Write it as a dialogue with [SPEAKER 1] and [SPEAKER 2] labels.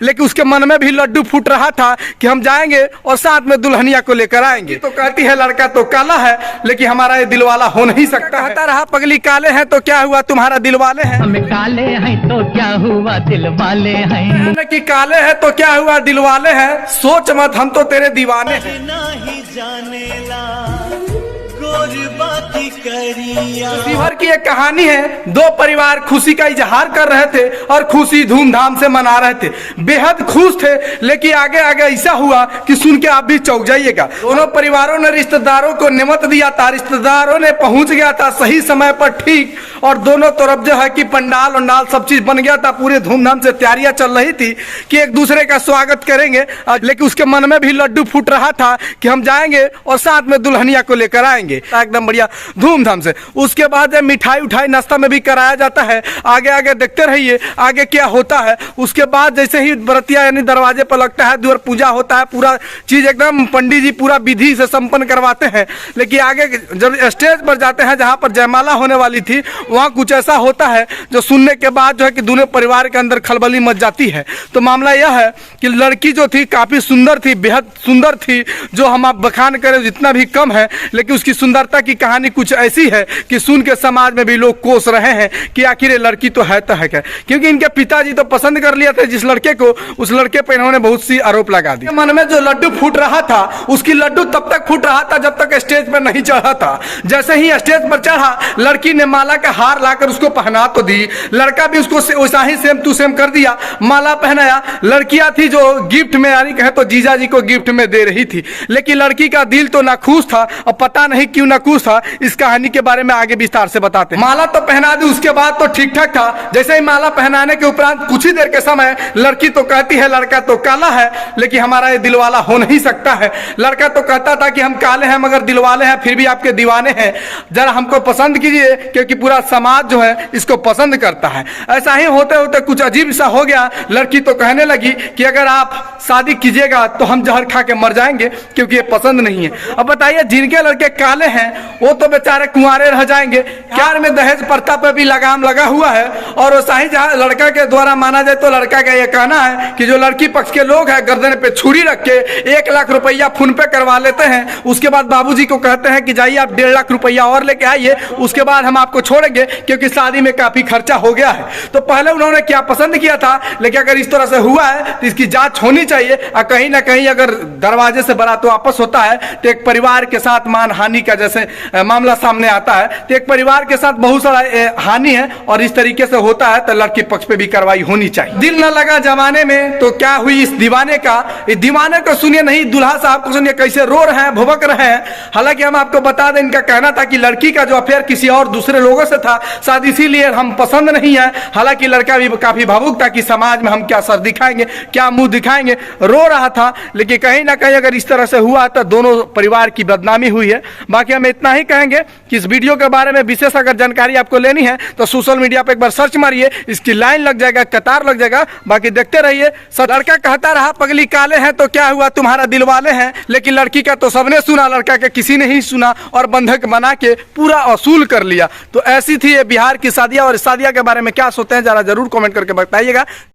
[SPEAKER 1] लेकिन उसके मन में भी लड्डू फूट रहा था कि हम जाएंगे और साथ में दुल्हनिया को लेकर आएंगे। तो कहती है लड़का तो काला है लेकिन हमारा ये दिलवाला हो नहीं सकता। कहता रहा पगली काले हैं तो क्या हुआ तुम्हारा दिलवाले हैं,
[SPEAKER 2] हम काले हैं तो क्या हुआ दिल वाले हैं,
[SPEAKER 1] कि काले हैं तो क्या हुआ दिलवाले हैं, सोच मत हम तो तेरे दीवाने हैं। शिवहर की एक कहानी है, दो परिवार खुशी का इजहार कर रहे थे और खुशी धूमधाम से मना रहे थे, बेहद खुश थे। लेकिन आगे आगे ऐसा हुआ कि सुन के आप भी चौंक जाइएगा। दोनों परिवारों ने रिश्तेदारों को निमंत्रण दिया था, रिश्तेदारों ने पहुंच गया था सही समय पर ठीक, और दोनों तरफ जो है कि पंडाल उंडाल सब चीज बन गया था, पूरे धूमधाम से तैयारियां चल रही थी कि एक दूसरे का स्वागत करेंगे। लेकिन उसके मन में भी लड्डू फूट रहा था कि हम जाएंगे और साथ में दुल्हनिया को लेकर आएंगे, एकदम बढ़िया धूमधाम से। उसके बाद मिठाई उठाई नाश्ता में भी कराया जाता है। आगे आगे देखते रहिए आगे क्या होता है। उसके बाद जैसे ही बरतिया यानी दरवाजे पर लगता है, द्वार पूजा होता है, पूरा चीज एकदम पंडित जी पूरा विधि से संपन्न करवाते हैं। लेकिन आगे जब स्टेज पर जाते हैं जहां पर जयमाला होने वाली थी, वहां कुछ ऐसा होता है जो सुनने के बाद जो है कि दोनों परिवार के अंदर खलबली मच जाती है। तो मामला यह है कि लड़की जो थी काफी सुंदर थी, बेहद सुंदर थी, जो हम आप बखान करें जितना भी कम है। लेकिन उसकी सुंदरता की कहानी कुछ ऐसी है कि सुन के समाज में भी लोग कोस रहे हैं कि आखिर ये लड़की तो है क्या, क्योंकि इनके पिताजी तो पसंद कर लिया था जिस लड़के को, उस लड़के पर इन्होंने बहुत सी आरोप लगा दी। मन में जो लड्डू फूट रहा था, उसकी लड्डू तब तक फूट रहा था जब तक स्टेज पर नहीं चढ़ा था। जैसे ही स्टेज पर चढ़ा, लड़की ने माला का हार लाकर उसको पहना तो दी, लड़का भी उसको वैसा ही सेम टू सेम कर दिया, माला पहनाया। लड़कियां थी जो गिफ्ट में यानी कहे तो जीजा जी को गिफ्ट में दे रही थी, लेकिन लड़की का दिल तो नाखुश था और पता नहीं क्यों नाखुश था। इस कहानी के बारे में आगे विस्तार से बताते हैं। माला तो पहना दी, उसके बाद तो ठीक ठाक था। जैसे ही माला पहनाने के उपरांत कुछ ही देर के समय लड़की तो कहती है लड़का तो काला है लेकिन हमारा ये दिलवाला हो नहीं सकता है। लड़का तो कहता था कि हम काले हैं मगर दिलवाले हैं, फिर भी आपके दीवाने हैं, जरा हमको पसंद कीजिए क्योंकि पूरा समाज जो है इसको पसंद करता है। ऐसा ही होते होते कुछ अजीब सा हो गया। लड़की तो कहने लगी कि अगर आप शादी कीजिएगा तो हम जहर खा के मर जाएंगे क्योंकि ये पसंद नहीं है। अब बताइए जिनके लड़के काले हैं वो तो बेचारे कुंवारे रह जाएंगे। प्यार में दहेज प्रथा पे भी लगाम लगा हुआ है, और वैसा ही जहाँ लड़का के द्वारा माना जाए तो लड़का का ये कहना है कि जो लड़की पक्ष के लोग हैं गर्दन पे छुरी रख के 1 लाख रुपया फोन पे करवा लेते हैं। उसके बाद बाबूजी को कहते हैं कि जाइए आप 1.5 लाख रुपया और लेके आइए, उसके बाद हम आपको छोड़ेंगे क्योंकि शादी में काफी खर्चा हो गया है। तो पहले उन्होंने क्या पसंद किया था, लेकिन अगर इस तरह से हुआ है तो इसकी जांच होनी चाहिए। और कहीं ना कहीं अगर दरवाजे से बारात वापस होता है तो एक परिवार के साथ मान हानि का जैसे मामला सामने आता है, तो एक परिवार के साथ बहुत सारा हानि है और इस तरीके से होता है तो लड़की पक्ष पे भी कार्रवाई होनी चाहिए। दिल न लगा जमाने में तो क्या हुई इस दीवाने का। इस दीवाने को सुनिए, नहीं दुल्हा साहब को सुनिए कैसे रो रहे हैं, भुबक रहे हैं। हालांकि हम आपको बता दें इनका कहना था कि लड़की का जो अफेयर किसी और दूसरे लोगों से था, शायद इसीलिए हम पसंद नहीं है। हालांकि लड़का भी काफी भावुक था कि समाज में हम क्या सर दिखाएंगे, क्या मुंह दिखाएंगे, रो रहा था। लेकिन कहीं ना कहीं अगर इस तरह से हुआ तो दोनों परिवार की बदनामी हुई है। बाकी हम इतना ही कहेंगे कि इस वीडियो के बारे में विशेष अगर जानकारी आपको लेनी है तो सोशल मीडिया पे एक बार सर्च मारिए, इसकी लाइन लग जाएगा, कतार लग जाएगा। बाकी देखते रहिए। लड़का कहता रहा पगली काले हैं तो क्या हुआ तुम्हारा दिलवाले हैं, लेकिन लड़की का तो सबने सुना, लड़का के किसी ने ही सुना और बंधक बना के पूरा वसूल कर लिया। तो ऐसी थी ये बिहार की शादियां, और शादियां के बारे में क्या सोचते हैं जरा जरूर कमेंट करके बताइएगा।